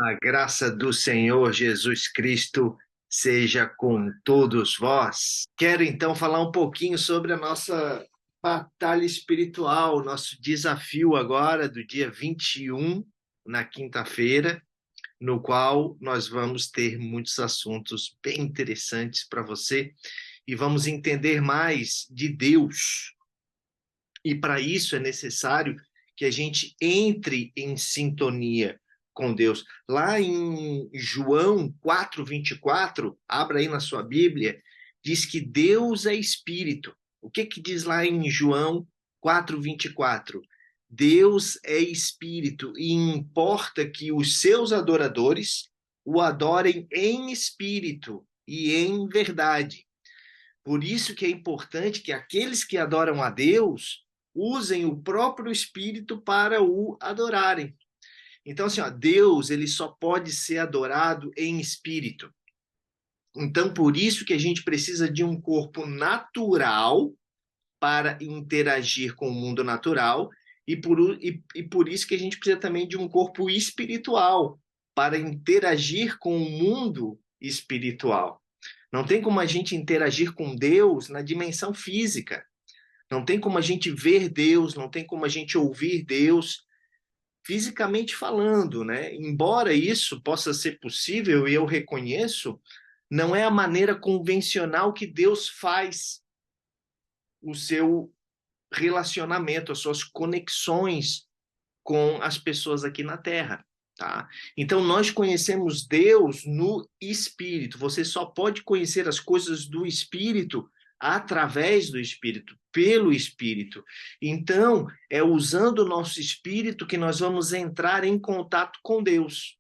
A graça do Senhor Jesus Cristo seja com todos vós. Quero então falar um pouquinho sobre a nossa batalha espiritual, nosso desafio agora do dia 21, na quinta-feira, no qual nós vamos ter muitos assuntos bem interessantes para você e vamos entender mais de Deus. E para isso é necessário que a gente entre em sintonia com Deus. Lá em João 4:24, abra aí na sua Bíblia, diz que Deus é espírito. O que que diz lá em João 4:24? Deus é espírito e importa que os seus adoradores o adorem em espírito e em verdade. Por isso que é importante que aqueles que adoram a Deus usem o próprio Espírito para o adorarem. Então, assim, ó, Deus ele só pode ser adorado em espírito. Então, por isso que a gente precisa de um corpo natural para interagir com o mundo natural e por isso que a gente precisa também de um corpo espiritual para interagir com o mundo espiritual. Não tem como a gente interagir com Deus na dimensão física. Não tem como a gente ver Deus, não tem como a gente ouvir Deus, fisicamente falando, né? Embora isso possa ser possível e eu reconheço, não é a maneira convencional que Deus faz o seu relacionamento, as suas conexões com as pessoas aqui na Terra. Tá? Então, nós conhecemos Deus no Espírito. Você só pode conhecer as coisas do Espírito através do Espírito, pelo Espírito. Então, é usando o nosso Espírito que nós vamos entrar em contato com Deus.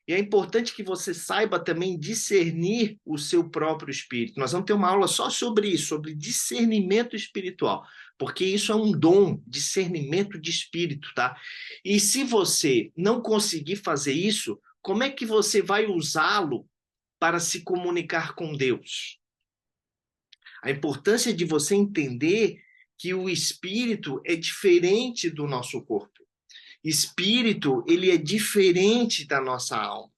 E é importante que você saiba também discernir o seu próprio espírito. Nós vamos ter uma aula só sobre isso, sobre discernimento espiritual, porque isso é um dom, discernimento de espírito, tá? E se você não conseguir fazer isso, como é que você vai usá-lo para se comunicar com Deus? A importância de você entender que o espírito é diferente do nosso corpo. Espírito, ele é diferente da nossa alma.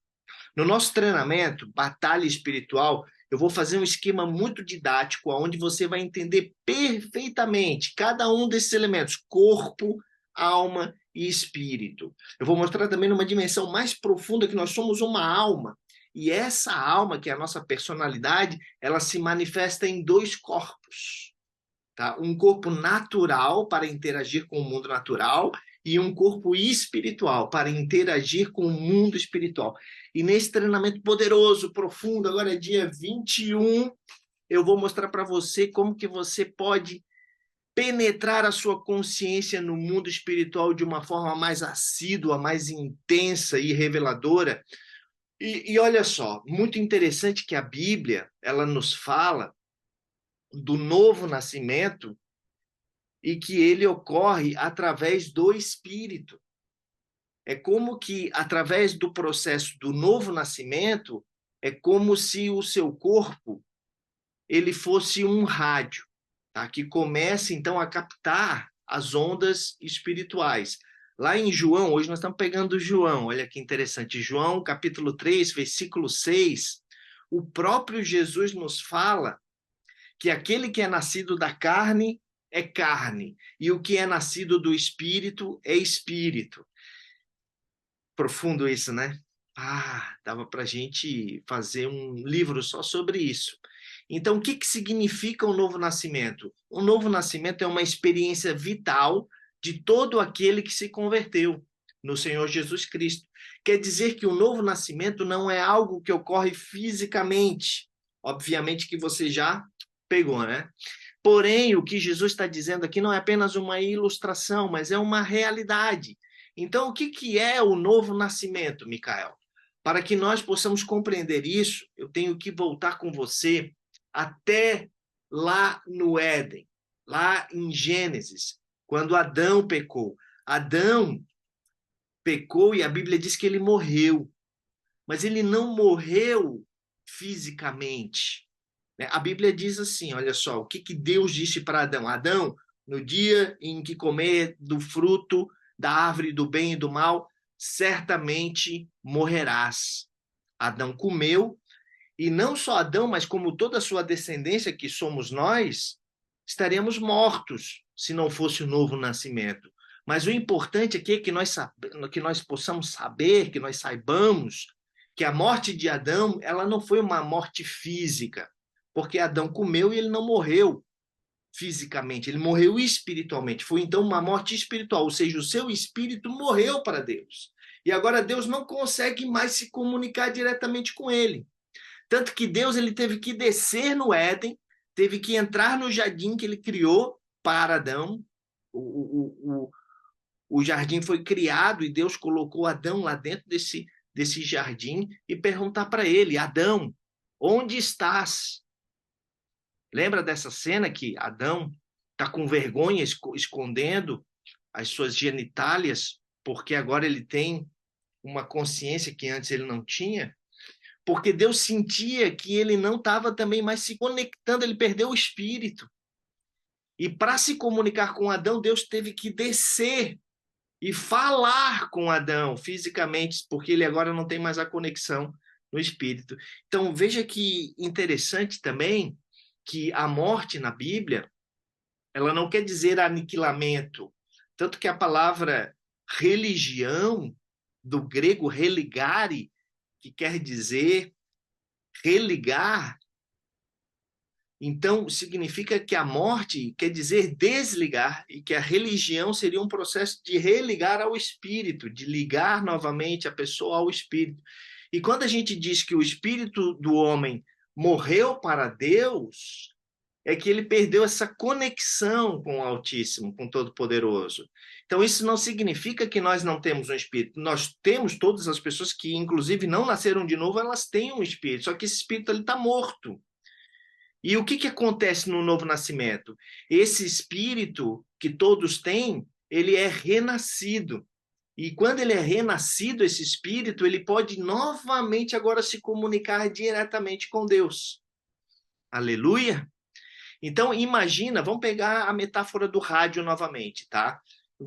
No nosso treinamento, Batalha Espiritual, eu vou fazer um esquema muito didático, onde você vai entender perfeitamente cada um desses elementos, corpo, alma e espírito. Eu vou mostrar também numa dimensão mais profunda que nós somos uma alma. E essa alma, que é a nossa personalidade, ela se manifesta em dois corpos. Tá? Um corpo natural para interagir com o mundo natural e um corpo espiritual para interagir com o mundo espiritual. E nesse treinamento poderoso, profundo, agora é dia 21, eu vou mostrar para você como que você pode penetrar a sua consciência no mundo espiritual de uma forma mais assídua, mais intensa e reveladora. E olha só, muito interessante que a Bíblia, ela nos fala do novo nascimento e que ele ocorre através do Espírito. É como que, através do processo do novo nascimento, é como se o seu corpo ele fosse um rádio, tá? Que começa, então, a captar as ondas espirituais. Lá em João, hoje nós estamos pegando João, olha que interessante, João capítulo 3, versículo 6, o próprio Jesus nos fala que aquele que é nascido da carne é carne, e o que é nascido do espírito é espírito. Profundo isso, né? Dava para a gente fazer um livro só sobre isso. Então, o que, que significa o novo nascimento? O novo nascimento é uma experiência vital de todo aquele que se converteu no Senhor Jesus Cristo. Quer dizer que o novo nascimento não é algo que ocorre fisicamente. Obviamente que você já pegou, né? Porém, o que Jesus está dizendo aqui não é apenas uma ilustração, mas é uma realidade. Então, o que, que é o novo nascimento, Micael? Para que nós possamos compreender isso, eu tenho que voltar com você até lá no Éden, lá em Gênesis, quando Adão pecou. Adão pecou e a Bíblia diz que ele morreu, mas ele não morreu fisicamente. Né? A Bíblia diz assim, olha só, o que, que Deus disse para Adão? Adão, no dia em que comer do fruto da árvore do bem e do mal, certamente morrerás. Adão comeu, e não só Adão, mas como toda a sua descendência, que somos nós, estaremos mortos se não fosse o novo nascimento. Mas o importante aqui é que nós possamos saber, que nós saibamos que a morte de Adão, ela não foi uma morte física, porque Adão comeu e ele não morreu fisicamente, ele morreu espiritualmente. Foi então uma morte espiritual, ou seja, o seu espírito morreu para Deus. E agora Deus não consegue mais se comunicar diretamente com ele. Tanto que Deus ele teve que descer no Éden, teve que entrar no jardim que ele criou para Adão. O jardim foi criado e Deus colocou Adão lá dentro desse jardim e perguntar para ele: Adão, onde estás? Lembra dessa cena que Adão está com vergonha, escondendo as suas genitálias, porque agora ele tem uma consciência que antes ele não tinha? Porque Deus sentia que ele não estava também mais se conectando, ele perdeu o espírito. E para se comunicar com Adão, Deus teve que descer e falar com Adão fisicamente, porque ele agora não tem mais a conexão no espírito. Então, veja que interessante também que a morte na Bíblia, ela não quer dizer aniquilamento. Tanto que a palavra religião, do grego religare, que quer dizer religar, então significa que a morte quer dizer desligar e que a religião seria um processo de religar ao espírito, de ligar novamente a pessoa ao espírito. E quando a gente diz que o espírito do homem morreu para Deus, é que ele perdeu essa conexão com o Altíssimo, com o Todo-Poderoso. Então, isso não significa que nós não temos um espírito. Nós temos, todas as pessoas que, inclusive, não nasceram de novo, elas têm um espírito, só que esse espírito está morto. E o que acontece no novo nascimento? Esse espírito que todos têm, ele é renascido. E quando ele é renascido, esse espírito, ele pode novamente agora se comunicar diretamente com Deus. Aleluia! Então, imagina, vamos pegar a metáfora do rádio novamente, tá?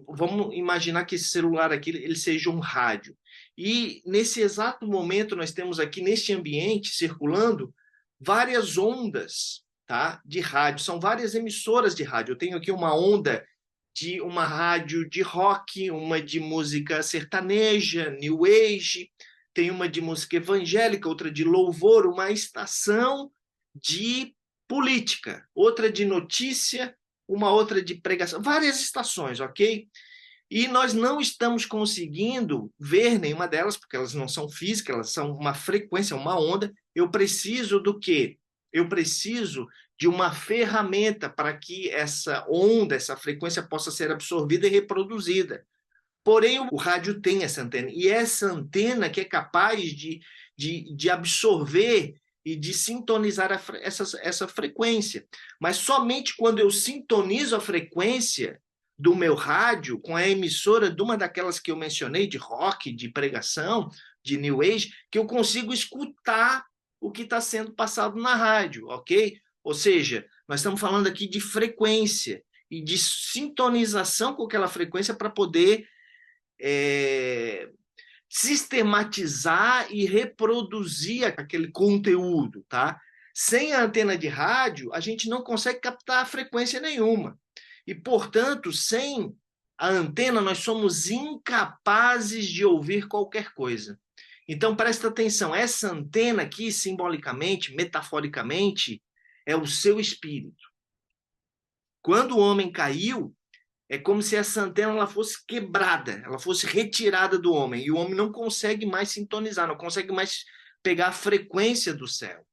Vamos imaginar que esse celular aqui, ele seja um rádio. E nesse exato momento, nós temos aqui neste ambiente, circulando, várias ondas, tá? De rádio. São várias emissoras de rádio. Eu tenho aqui uma onda de uma rádio de rock, uma de música sertaneja, new age, tem uma de música evangélica, outra de louvor, uma estação de política, outra de notícia, uma outra de pregação, várias estações, ok? E nós não estamos conseguindo ver nenhuma delas, porque elas não são físicas, elas são uma frequência, uma onda. Eu preciso do quê? Eu preciso de uma ferramenta para que essa onda, essa frequência possa ser absorvida e reproduzida. Porém, o rádio tem essa antena, e essa antena que é capaz de absorver e de sintonizar essa frequência. Mas somente quando eu sintonizo a frequência do meu rádio com a emissora de uma daquelas que eu mencionei, de rock, de pregação, de new age, que eu consigo escutar o que está sendo passado na rádio, ok? Ou seja, nós estamos falando aqui de frequência e de sintonização com aquela frequência para poder sistematizar e reproduzir aquele conteúdo, tá? Sem a antena de rádio, a gente não consegue captar frequência nenhuma. E, portanto, sem a antena, nós somos incapazes de ouvir qualquer coisa. Então, presta atenção, essa antena aqui, simbolicamente, metaforicamente, é o seu espírito. Quando o homem caiu, é como se essa antena ela fosse quebrada, ela fosse retirada do homem, e o homem não consegue mais sintonizar, não consegue mais pegar a frequência do céu.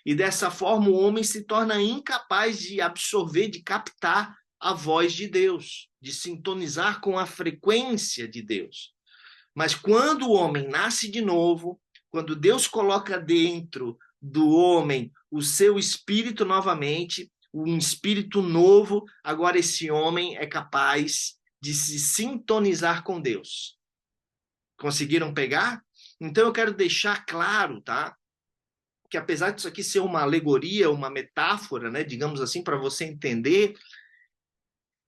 E dessa forma o homem se torna incapaz de absorver, de captar a voz de Deus, de sintonizar com a frequência de Deus. Mas quando o homem nasce de novo, quando Deus coloca dentro do homem o seu espírito novamente, um espírito novo, agora esse homem é capaz de se sintonizar com Deus. Conseguiram pegar? Então eu quero deixar claro, tá? Que apesar disso aqui ser uma alegoria, uma metáfora, né, digamos assim, para você entender,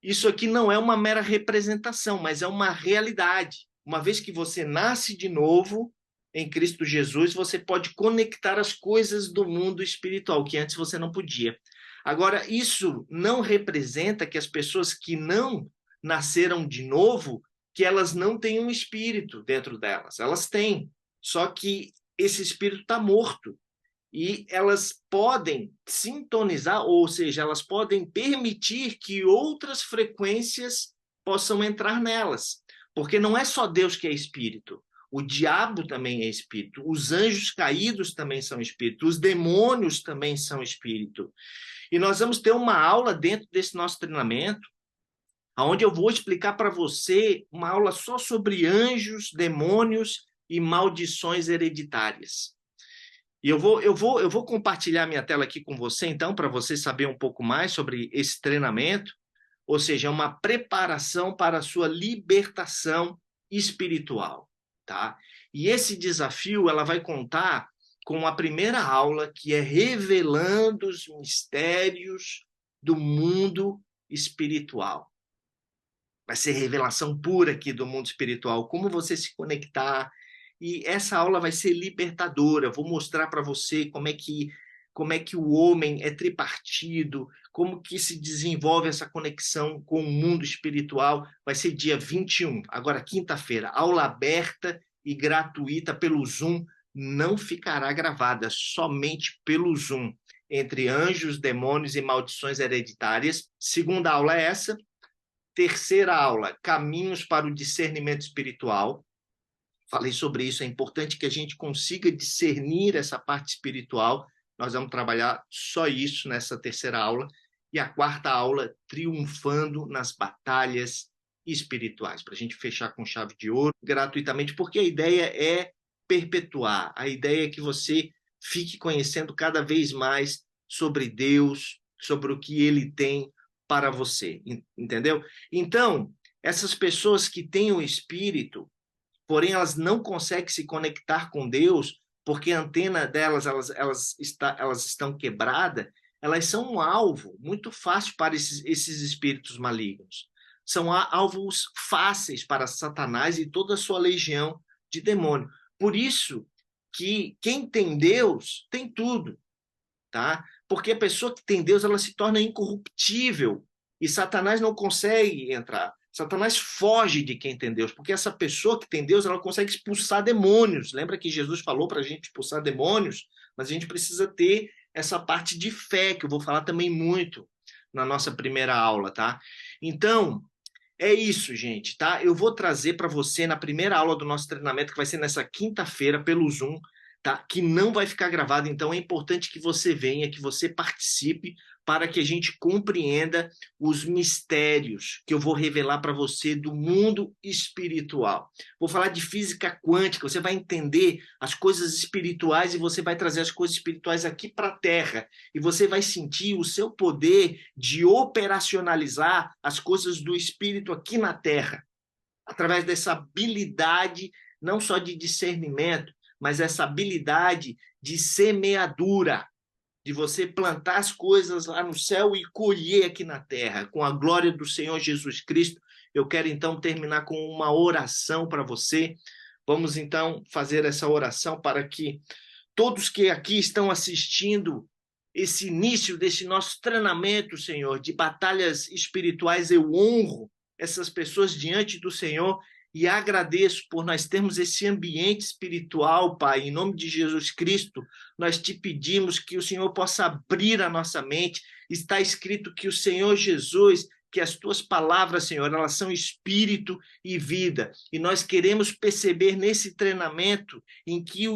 isso aqui não é uma mera representação, mas é uma realidade. Uma vez que você nasce de novo em Cristo Jesus, você pode conectar as coisas do mundo espiritual, que antes você não podia. Agora, isso não representa que as pessoas que não nasceram de novo, que elas não têm um espírito dentro delas. Elas têm, só que esse espírito está morto. E elas podem sintonizar, ou seja, elas podem permitir que outras frequências possam entrar nelas. Porque não é só Deus que é espírito. O diabo também é espírito. Os anjos caídos também são espírito. Os demônios também são espírito. E nós vamos ter uma aula dentro desse nosso treinamento, onde eu vou explicar para você uma aula só sobre anjos, demônios e maldições hereditárias. E eu vou compartilhar minha tela aqui com você, então, para você saber um pouco mais sobre esse treinamento, ou seja, uma preparação para a sua libertação espiritual, tá? E esse desafio, ela vai contar com a primeira aula, que é revelando os mistérios do mundo espiritual. Vai ser revelação pura aqui do mundo espiritual, como você se conectar. E essa aula vai ser libertadora. Vou mostrar para você como é que o homem é tripartido, como que se desenvolve essa conexão com o mundo espiritual. Vai ser dia 21, agora quinta-feira, aula aberta e gratuita pelo Zoom, não ficará gravada, somente pelo Zoom, entre anjos, demônios e maldições hereditárias. Segunda aula é essa. Terceira aula, caminhos para o discernimento espiritual. Falei sobre isso, é importante que a gente consiga discernir essa parte espiritual. Nós vamos trabalhar só isso nessa terceira aula. E a quarta aula, triunfando nas batalhas espirituais, para a gente fechar com chave de ouro, gratuitamente, porque a ideia é perpetuar. A ideia é que você fique conhecendo cada vez mais sobre Deus, sobre o que Ele tem para você, entendeu? Então, essas pessoas que têm o Espírito, porém elas não conseguem se conectar com Deus, porque a antena delas elas estão quebradas, elas são um alvo muito fácil para esses espíritos malignos. São alvos fáceis para Satanás e toda a sua legião de demônio. Por isso que quem tem Deus tem tudo, tá? Porque a pessoa que tem Deus, ela se torna incorruptível e Satanás não consegue entrar. Satanás foge de quem tem Deus, porque essa pessoa que tem Deus, ela consegue expulsar demônios. Lembra que Jesus falou para a gente expulsar demônios? Mas a gente precisa ter essa parte de fé, que eu vou falar também muito na nossa primeira aula, tá? Então, é isso, gente, tá? Eu vou trazer para você na primeira aula do nosso treinamento, que vai ser nessa quinta-feira pelo Zoom, tá? Que não vai ficar gravado, então é importante que você venha, que você participe, para que a gente compreenda os mistérios que eu vou revelar para você do mundo espiritual. Vou falar de física quântica, você vai entender as coisas espirituais e você vai trazer as coisas espirituais aqui para a Terra. E você vai sentir o seu poder de operacionalizar as coisas do espírito aqui na Terra, através dessa habilidade, não só de discernimento, mas essa habilidade de semeadura, de você plantar as coisas lá no céu e colher aqui na terra, com a glória do Senhor Jesus Cristo. Eu quero então terminar com uma oração para você. Vamos então fazer essa oração para que todos que aqui estão assistindo esse início desse nosso treinamento, Senhor, de batalhas espirituais, eu honro essas pessoas diante do Senhor e agradeço por nós termos esse ambiente espiritual, Pai. Em nome de Jesus Cristo, nós te pedimos que o Senhor possa abrir a nossa mente. Está escrito que o Senhor Jesus, que as tuas palavras, Senhor, elas são espírito e vida. E nós queremos perceber nesse treinamento em que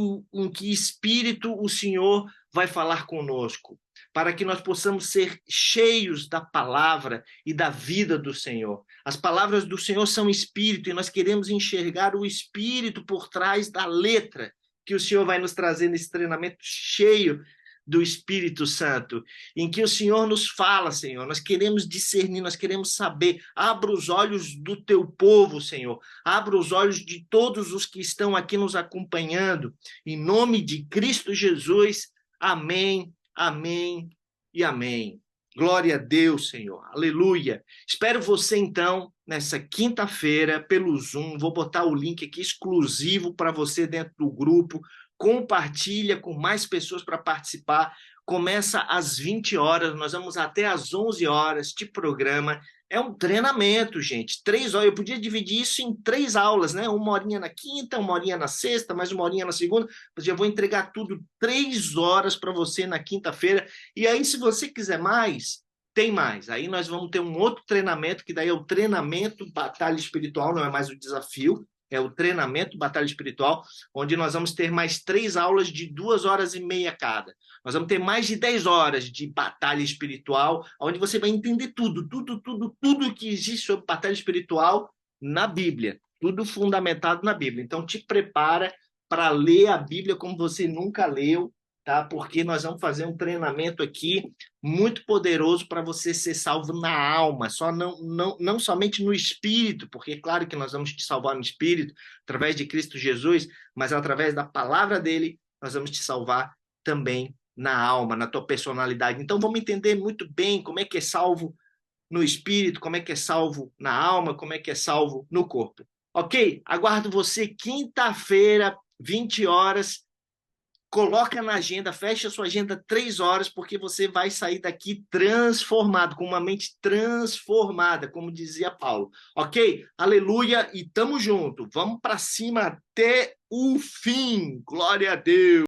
espírito o Senhor vai falar conosco, para que nós possamos ser cheios da palavra e da vida do Senhor. As palavras do Senhor são espírito e nós queremos enxergar o espírito por trás da letra que o Senhor vai nos trazer nesse treinamento cheio do Espírito Santo, em que o Senhor nos fala, Senhor. Nós queremos discernir, nós queremos saber. Abra os olhos do teu povo, Senhor. Abra os olhos de todos os que estão aqui nos acompanhando. Em nome de Cristo Jesus. Amém, amém e amém. Glória a Deus, Senhor. Aleluia. Espero você, então, nessa quinta-feira pelo Zoom. Vou botar o link aqui exclusivo para você dentro do grupo. Compartilha com mais pessoas para participar. Começa às 20 horas, nós vamos até às 11 horas de programa. É um treinamento, gente. 3 horas. Eu podia dividir isso em 3 aulas, né? Uma horinha na quinta, uma horinha na sexta, mais uma horinha na segunda. Mas já vou entregar tudo 3 horas para você na quinta-feira. E aí, se você quiser mais, tem mais. Aí nós vamos ter um outro treinamento, que daí é o treinamento Batalha Espiritual, não é mais o desafio, é o treinamento Batalha Espiritual, onde nós vamos ter mais 3 aulas de 2 horas e meia cada. Nós vamos ter mais de 10 horas de batalha espiritual, onde você vai entender tudo que existe sobre batalha espiritual na Bíblia, tudo fundamentado na Bíblia. Então, te prepara para ler a Bíblia como você nunca leu, tá? Porque nós vamos fazer um treinamento aqui muito poderoso para você ser salvo na alma, só não somente no espírito, porque é claro que nós vamos te salvar no espírito, através de Cristo Jesus, mas através da palavra dele, nós vamos te salvar também na alma, na tua personalidade. Então vamos entender muito bem como é que é salvo no espírito, como é que é salvo na alma, como é que é salvo no corpo. Ok? Aguardo você quinta-feira, 20 horas. Coloca na agenda, fecha a sua agenda 3 horas, porque você vai sair daqui transformado, com uma mente transformada, como dizia Paulo. Ok? Aleluia e tamo junto. Vamos para cima até o fim. Glória a Deus.